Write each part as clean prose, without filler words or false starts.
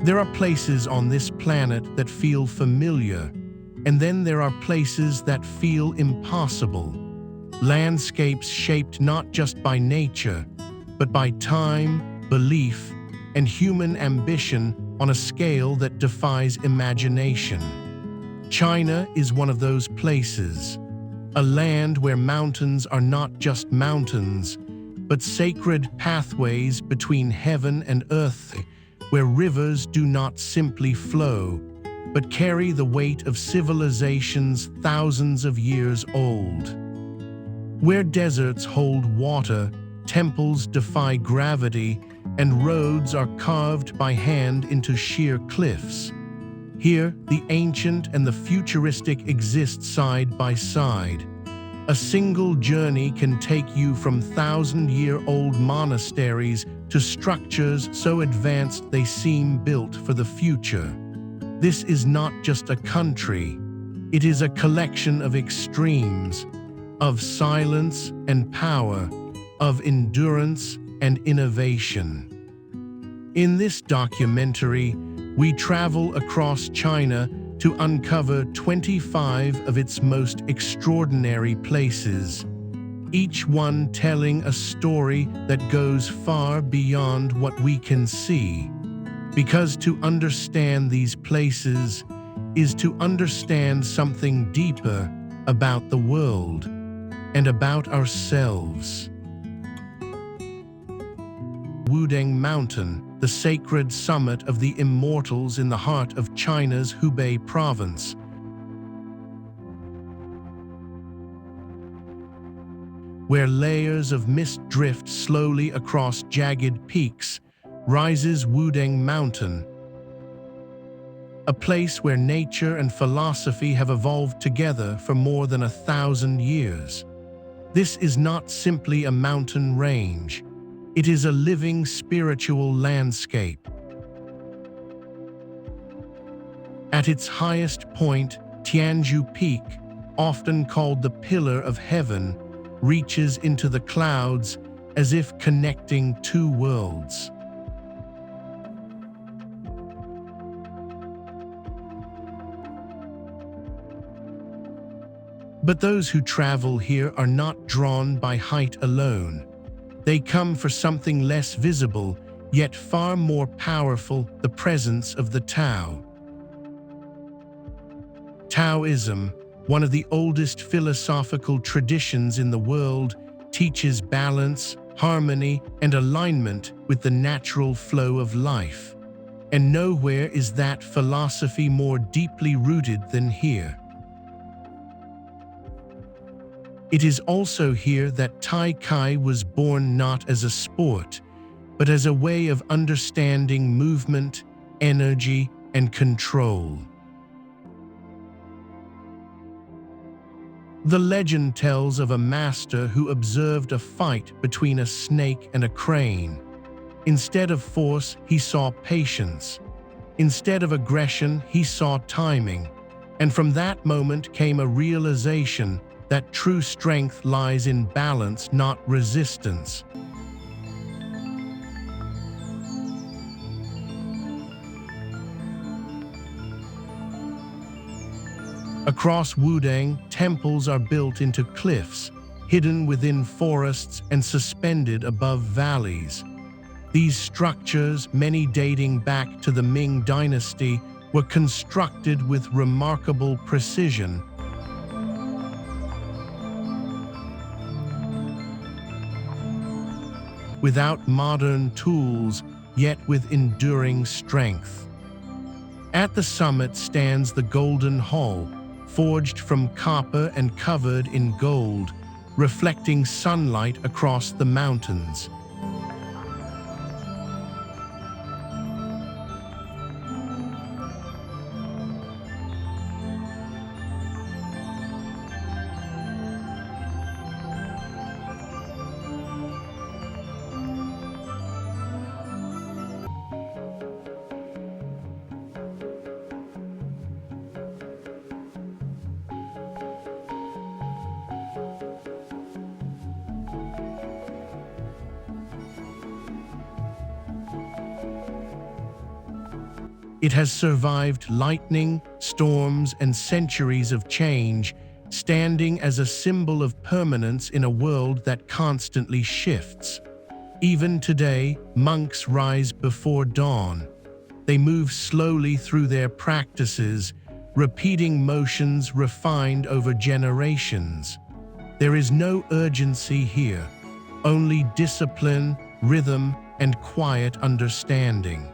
There are places on this planet that feel familiar, and then there are places that feel impossible. Landscapes shaped not just by nature, but by time, belief, and human ambition on a scale that defies imagination. China is one of those places, a land where mountains are not just mountains, but sacred pathways between heaven and earth, where rivers do not simply flow, but carry the weight of civilizations thousands of years old. Where deserts hold water, temples defy gravity, and roads are carved by hand into sheer cliffs. Here, the ancient and the futuristic exist side by side. A single journey can take you from thousand-year-old monasteries to structures so advanced they seem built for the future. This is not just a country. It is a collection of extremes, of silence and power, of endurance and innovation. In this documentary, we travel across China to uncover 25 of its most extraordinary places, each one telling a story that goes far beyond what we can see. Because to understand these places is to understand something deeper about the world and about ourselves. Wudang Mountain, the sacred summit of the immortals in the heart of China's Hubei province. Where layers of mist drift slowly across jagged peaks, rises Wudang Mountain, a place where nature and philosophy have evolved together for more than 1,000 years. This is not simply a mountain range. It is a living spiritual landscape. At its highest point, Tianzhu Peak, often called the Pillar of Heaven, reaches into the clouds as if connecting two worlds. But those who travel here are not drawn by height alone. They come for something less visible, yet far more powerful, the presence of the Tao. Taoism, one of the oldest philosophical traditions in the world, teaches balance, harmony, and alignment with the natural flow of life. And nowhere is that philosophy more deeply rooted than here. It is also here that Tai Chi was born, not as a sport, but as a way of understanding movement, energy, and control. The legend tells of a master who observed a fight between a snake and a crane. Instead of force, he saw patience. Instead of aggression, he saw timing. And from that moment came a realization that true strength lies in balance, not resistance. Across Wudang, temples are built into cliffs, hidden within forests and suspended above valleys. These structures, many dating back to the Ming Dynasty, were constructed with remarkable precision. Without modern tools, yet with enduring strength. At the summit stands the Golden Hall, forged from copper and covered in gold, reflecting sunlight across the mountains. It has survived lightning, storms, and centuries of change, standing as a symbol of permanence in a world that constantly shifts. Even today, monks rise before dawn. They move slowly through their practices, repeating motions refined over generations. There is no urgency here, only discipline, rhythm, and quiet understanding.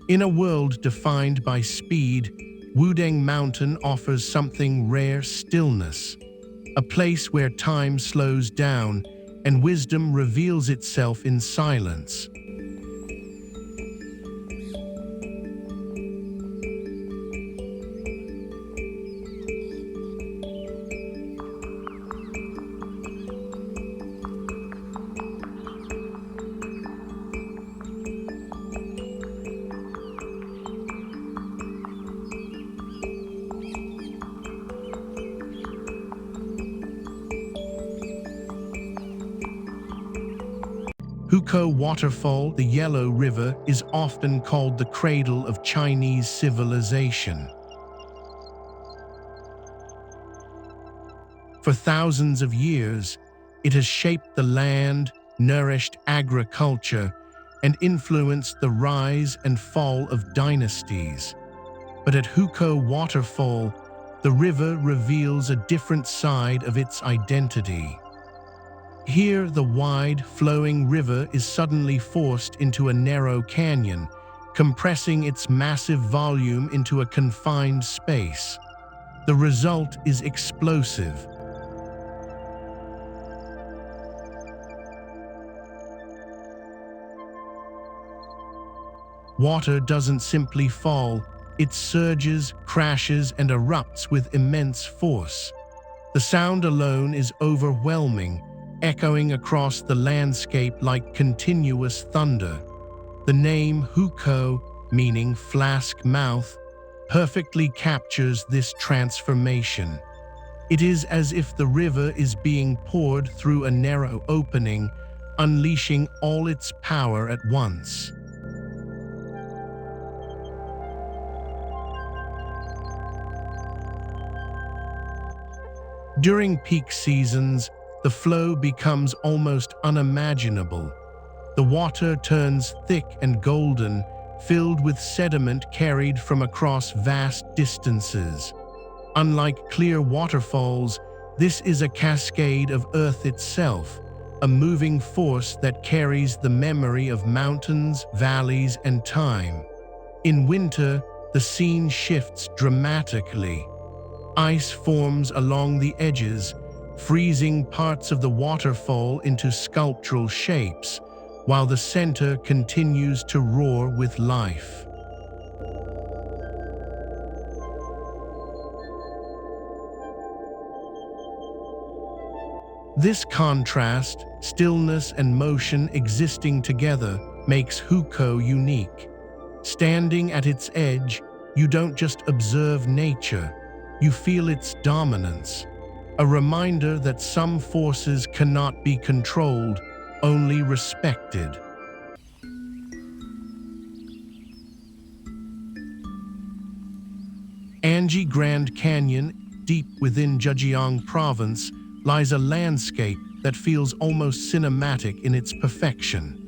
In a world defined by speed, Wudang Mountain offers something rare: stillness, a place where time slows down and wisdom reveals itself in silence. Hukou Waterfall, the Yellow River, is often called the cradle of Chinese civilization. For thousands of years, it has shaped the land, nourished agriculture, and influenced the rise and fall of dynasties. But at Hukou Waterfall, the river reveals a different side of its identity. Here, the wide, flowing river is suddenly forced into a narrow canyon, compressing its massive volume into a confined space. The result is explosive. Water doesn't simply fall, it surges, crashes, and erupts with immense force. The sound alone is overwhelming, echoing across the landscape like continuous thunder. The name Hukou, meaning flask mouth, perfectly captures this transformation. It is as if the river is being poured through a narrow opening, unleashing all its power at once. During peak seasons, the flow becomes almost unimaginable. The water turns thick and golden, filled with sediment carried from across vast distances. Unlike clear waterfalls, this is a cascade of earth itself, a moving force that carries the memory of mountains, valleys, and time. In winter, the scene shifts dramatically. Ice forms along the edges, freezing parts of the waterfall into sculptural shapes, while the center continues to roar with life. This contrast, stillness and motion existing together, makes Hukou unique. Standing at its edge, you don't just observe nature, you feel its dominance. A reminder that some forces cannot be controlled, only respected. Anji Grand Canyon, deep within Zhejiang Province, lies a landscape that feels almost cinematic in its perfection.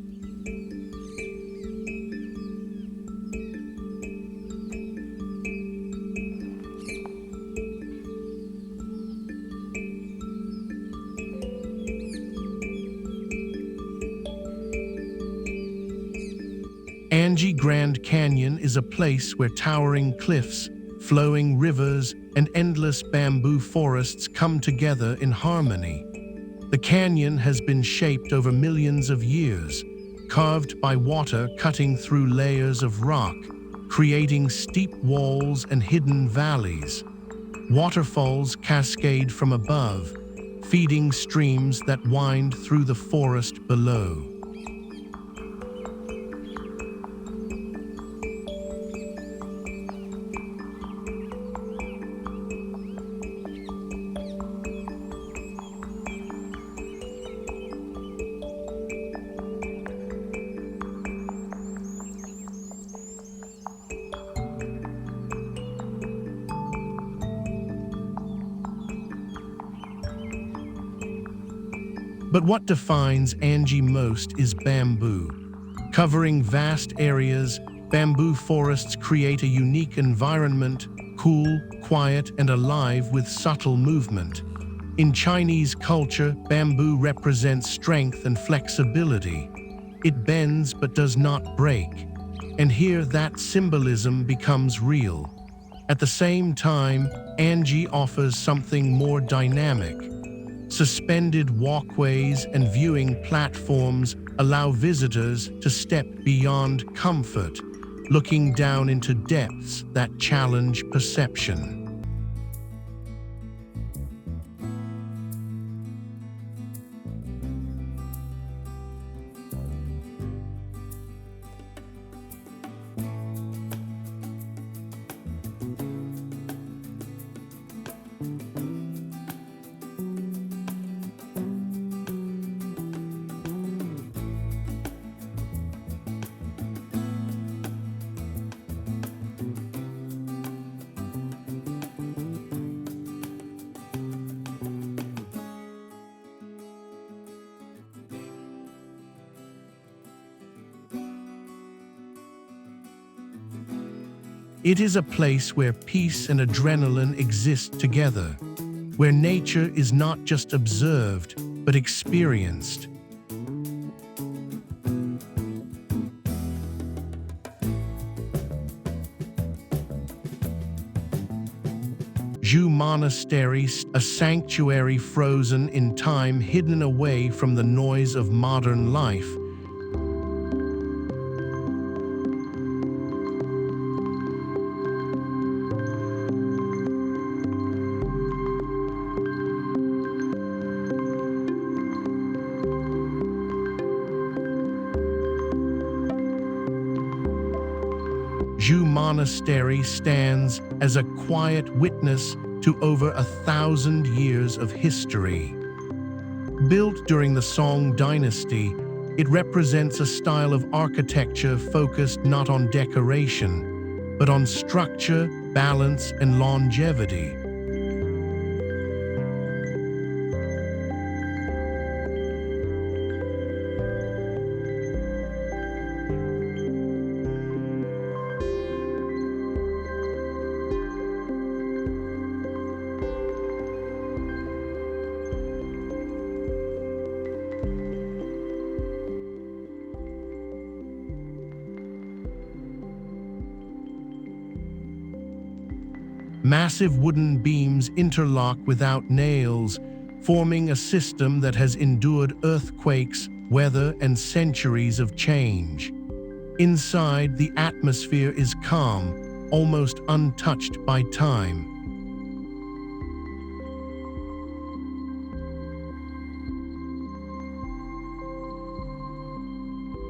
Anji Grand Canyon is a place where towering cliffs, flowing rivers, and endless bamboo forests come together in harmony. The canyon has been shaped over millions of years, carved by water cutting through layers of rock, creating steep walls and hidden valleys. Waterfalls cascade from above, feeding streams that wind through the forest below. But what defines Angie most is bamboo. Covering vast areas, bamboo forests create a unique environment, cool, quiet, and alive with subtle movement. In Chinese culture, bamboo represents strength and flexibility. It bends but does not break. And here that symbolism becomes real. At the same time, Angie offers something more dynamic. Suspended walkways and viewing platforms allow visitors to step beyond comfort, looking down into depths that challenge perception. It is a place where peace and adrenaline exist together, where nature is not just observed, but experienced. Zhu Monastery, a sanctuary frozen in time, hidden away from the noise of modern life. Zhu Monastery stands as a quiet witness to over 1,000 years of history. Built during the Song dynasty, it represents a style of architecture focused not on decoration, but on structure, balance, and longevity. Massive wooden beams interlock without nails, forming a system that has endured earthquakes, weather, and centuries of change. Inside, the atmosphere is calm, almost untouched by time.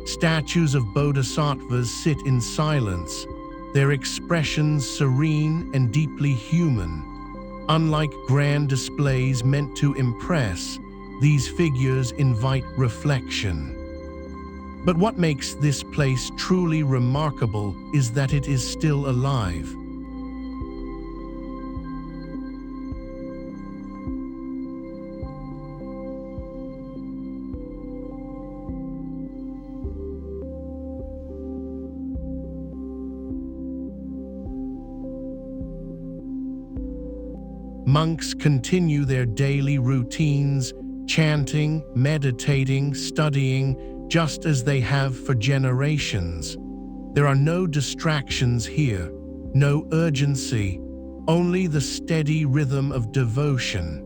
Statues of bodhisattvas sit in silence, their expressions serene and deeply human. Unlike grand displays meant to impress, these figures invite reflection. But what makes this place truly remarkable is that it is still alive. Monks continue their daily routines, chanting, meditating, studying, just as they have for generations. There are no distractions here, no urgency, only the steady rhythm of devotion.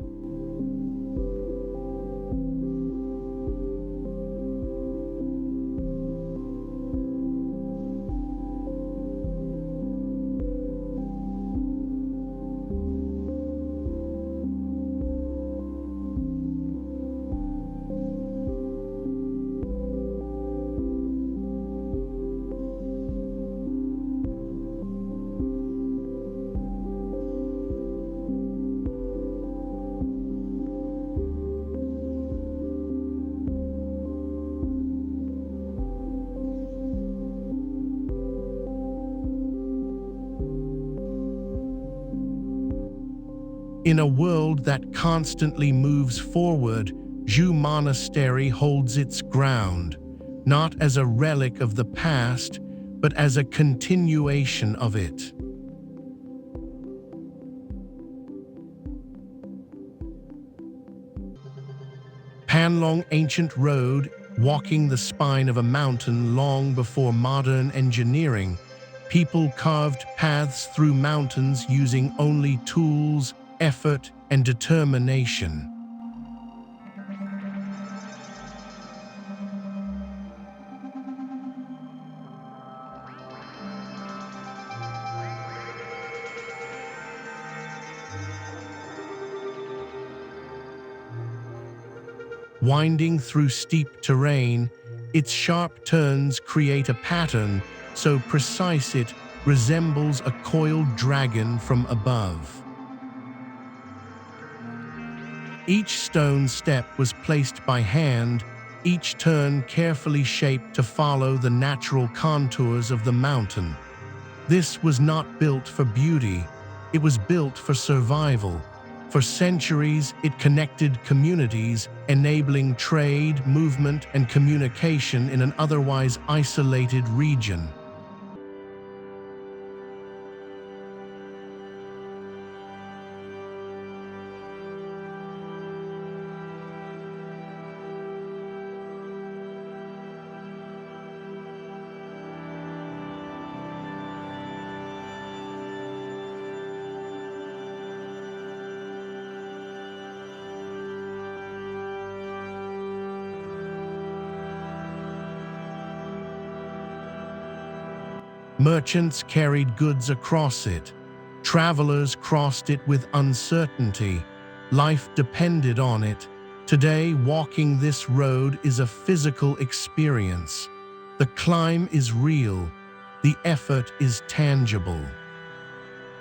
In a world that constantly moves forward, Zhu Monastery holds its ground, not as a relic of the past, but as a continuation of it. Panlong Ancient Road, walking the spine of a mountain long before modern engineering, people carved paths through mountains using only tools, effort, and determination. Winding through steep terrain, its sharp turns create a pattern so precise it resembles a coiled dragon from above. Each stone step was placed by hand, each turn carefully shaped to follow the natural contours of the mountain. This was not built for beauty, it was built for survival. For centuries, it connected communities, enabling trade, movement, and communication in an otherwise isolated region. Merchants carried goods across it. Travelers crossed it with uncertainty. Life depended on it. Today, walking this road is a physical experience. The climb is real. The effort is tangible.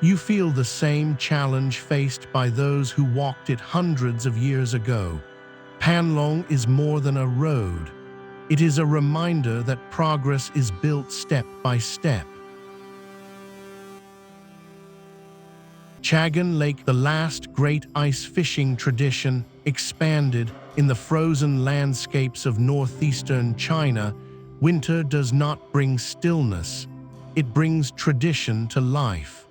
You feel the same challenge faced by those who walked it hundreds of years ago. Panlong is more than a road. It is a reminder that progress is built step by step. Chagan Lake, the last great ice fishing tradition, expanded in the frozen landscapes of northeastern China. Winter does not bring stillness, it brings tradition to life.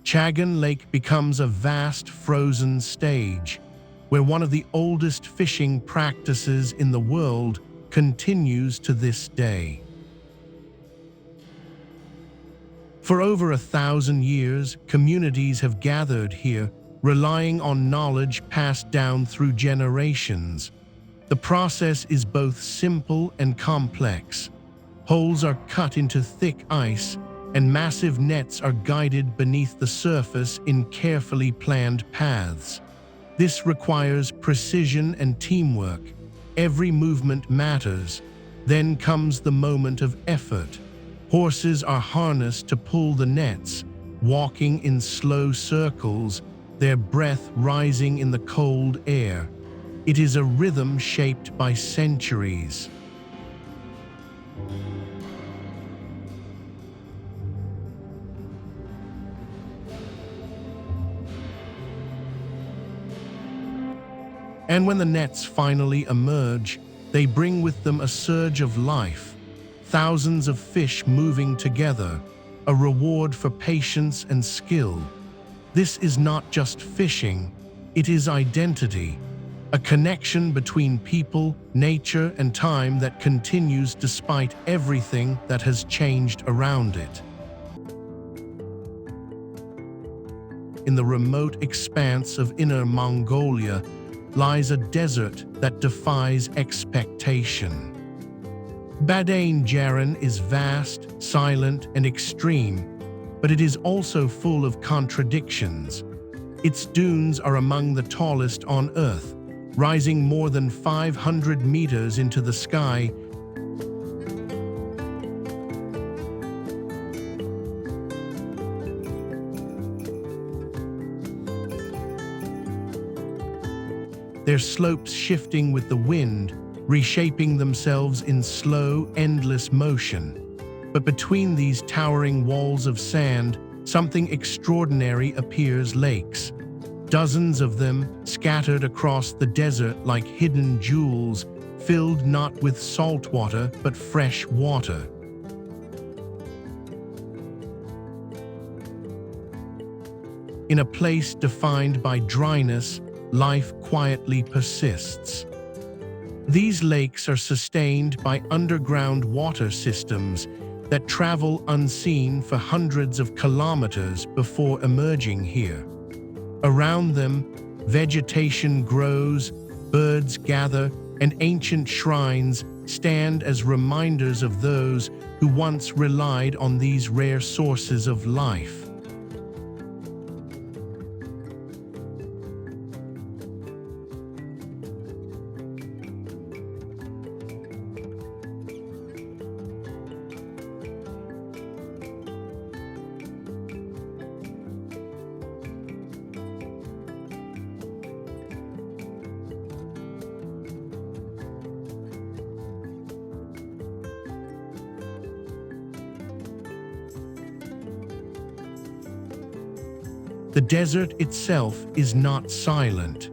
Chagan Lake becomes a vast frozen stage, where one of the oldest fishing practices in the world continues to this day. For over 1,000 years, communities have gathered here, relying on knowledge passed down through generations. The process is both simple and complex. Holes are cut into thick ice, and massive nets are guided beneath the surface in carefully planned paths. This requires precision and teamwork. Every movement matters. Then comes the moment of effort. Horses are harnessed to pull the nets, walking in slow circles, their breath rising in the cold air. It is a rhythm shaped by centuries. And when the nets finally emerge, they bring with them a surge of life, thousands of fish moving together, a reward for patience and skill. This is not just fishing, it is identity, a connection between people, nature, and time that continues despite everything that has changed around it. In the remote expanse of Inner Mongolia lies a desert that defies expectation. Badain Jaran is vast, silent, and extreme, but it is also full of contradictions. Its dunes are among the tallest on Earth, rising more than 500 meters into the sky. Their slopes shifting with the wind, reshaping themselves in slow, endless motion. But between these towering walls of sand, something extraordinary appears: lakes. dozens of them scattered across the desert like hidden jewels, filled not with salt water but fresh water. In a place defined by dryness, life quietly persists. These lakes are sustained by underground water systems that travel unseen for hundreds of kilometers before emerging here. Around them, vegetation grows, birds gather, and ancient shrines stand as reminders of those who once relied on these rare sources of life. The desert itself is not silent.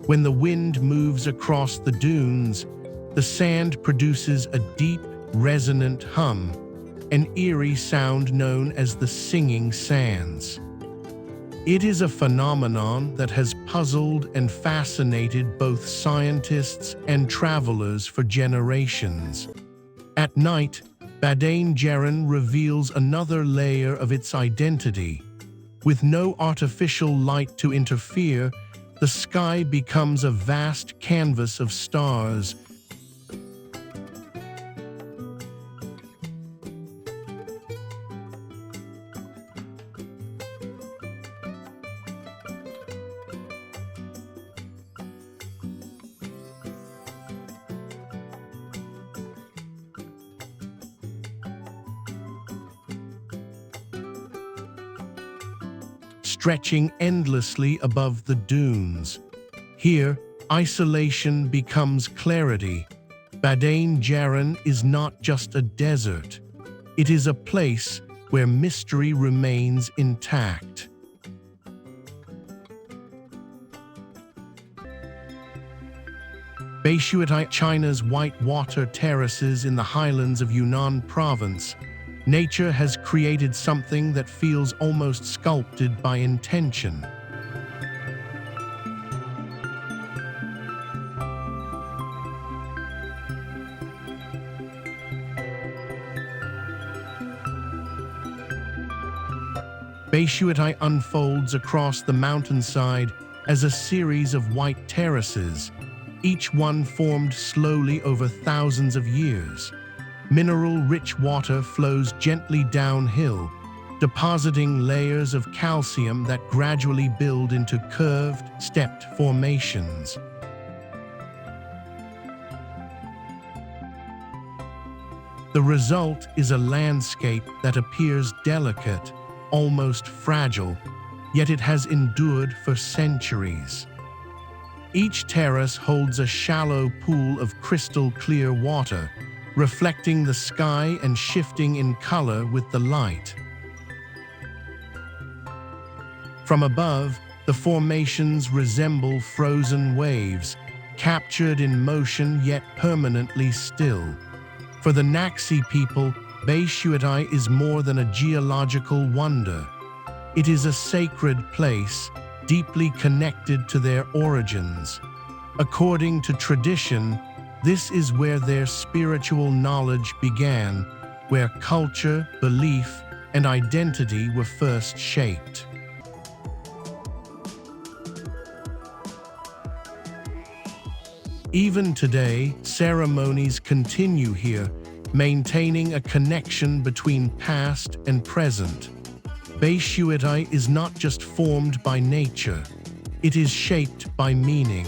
When the wind moves across the dunes, the sand produces a deep, resonant hum, an eerie sound known as the singing sands. It is a phenomenon that has puzzled and fascinated both scientists and travelers for generations. At night, Badain Jeran reveals another layer of its identity. With no artificial light to interfere, the sky becomes a vast canvas of stars. Stretching endlessly above the dunes. Here, isolation becomes clarity. Badain Jeran is not just a desert. It is a place where mystery remains intact. Beishuatai, China's white water terraces in the highlands of Yunnan province. Nature has created something that feels almost sculpted by intention. Beishuatai unfolds across the mountainside as a series of white terraces, each one formed slowly over thousands of years. Mineral-rich water flows gently downhill, depositing layers of calcium that gradually build into curved, stepped formations. The result is a landscape that appears delicate, almost fragile, yet it has endured for centuries. Each terrace holds a shallow pool of crystal-clear water, reflecting the sky and shifting in color with the light. From above, the formations resemble frozen waves, captured in motion yet permanently still. For the Naxi people, Beishuatai is more than a geological wonder. It is a sacred place, deeply connected to their origins. According to tradition, this is where their spiritual knowledge began, where culture, belief, and identity were first shaped. Even today, ceremonies continue here, maintaining a connection between past and present. Beishuatai is not just formed by nature, it is shaped by meaning.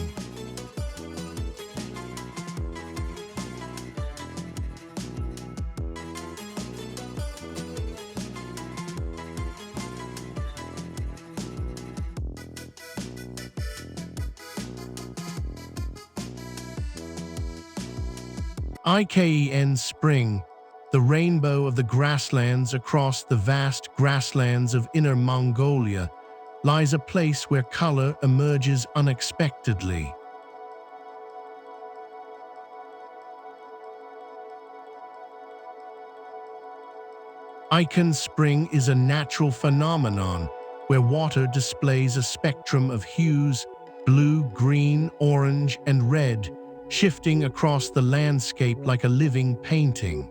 IKEN Spring, the rainbow of the grasslands across the vast grasslands of Inner Mongolia, lies a place where color emerges unexpectedly. Icon Spring is a natural phenomenon where water displays a spectrum of hues: blue, green, orange, and red, shifting across the landscape like a living painting.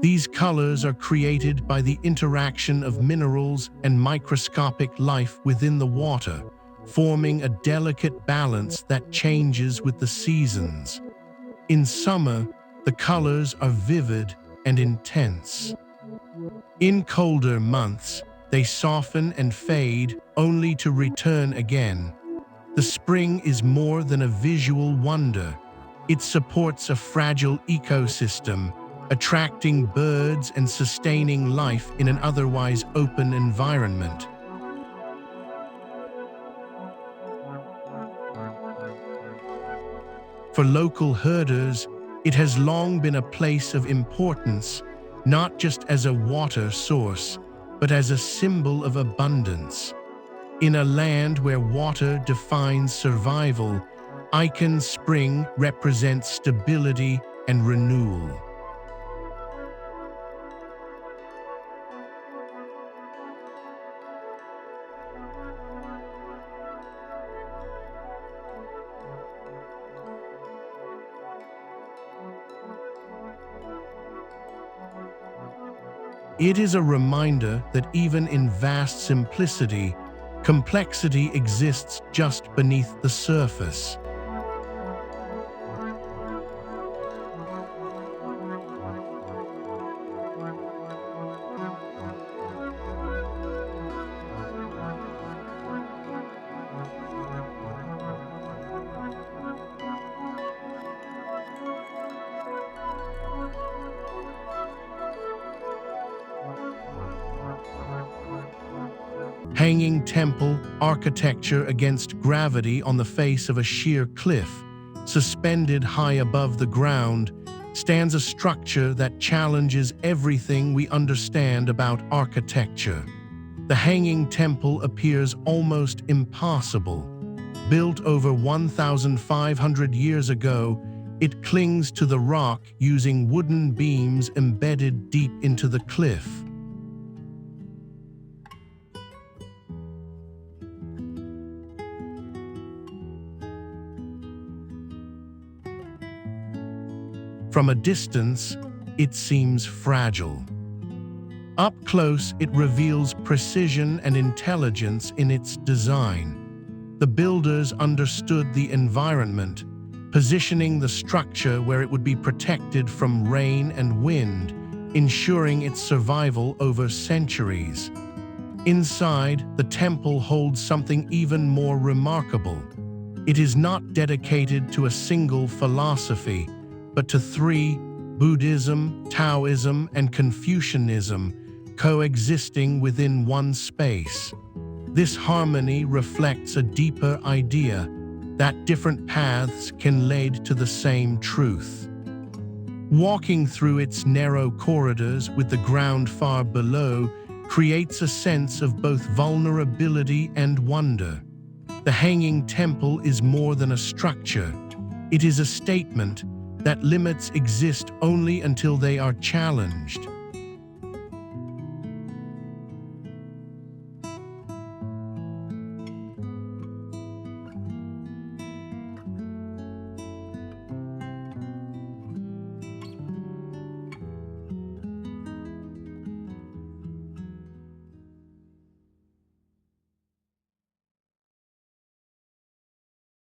These colors are created by the interaction of minerals and microscopic life within the water, forming a delicate balance that changes with the seasons. In summer, the colors are vivid and intense. In colder months, they soften and fade, only to return again. The spring is more than a visual wonder. It supports a fragile ecosystem, attracting birds and sustaining life in an otherwise open environment. For local herders, it has long been a place of importance, not just as a water source, but as a symbol of abundance. In a land where water defines survival, Icon Spring represents stability and renewal. It is a reminder that even in vast simplicity, complexity exists just beneath the surface. Hanging temple architecture against gravity on the face of a sheer cliff, suspended high above the ground, stands a structure that challenges everything we understand about architecture. The hanging temple appears almost impossible. Built over 1,500 years ago, it clings to the rock using wooden beams embedded deep into the cliff. From a distance, it seems fragile. Up close, it reveals precision and intelligence in its design. The builders understood the environment, positioning the structure where it would be protected from rain and wind, ensuring its survival over centuries. Inside, the temple holds something even more remarkable. It is not dedicated to a single philosophy, but to three: Buddhism, Taoism, and Confucianism, coexisting within one space. This harmony reflects a deeper idea that different paths can lead to the same truth. Walking through its narrow corridors with the ground far below creates a sense of both vulnerability and wonder. The Hanging Temple is more than a structure. It is a statement that limits exist only until they are challenged.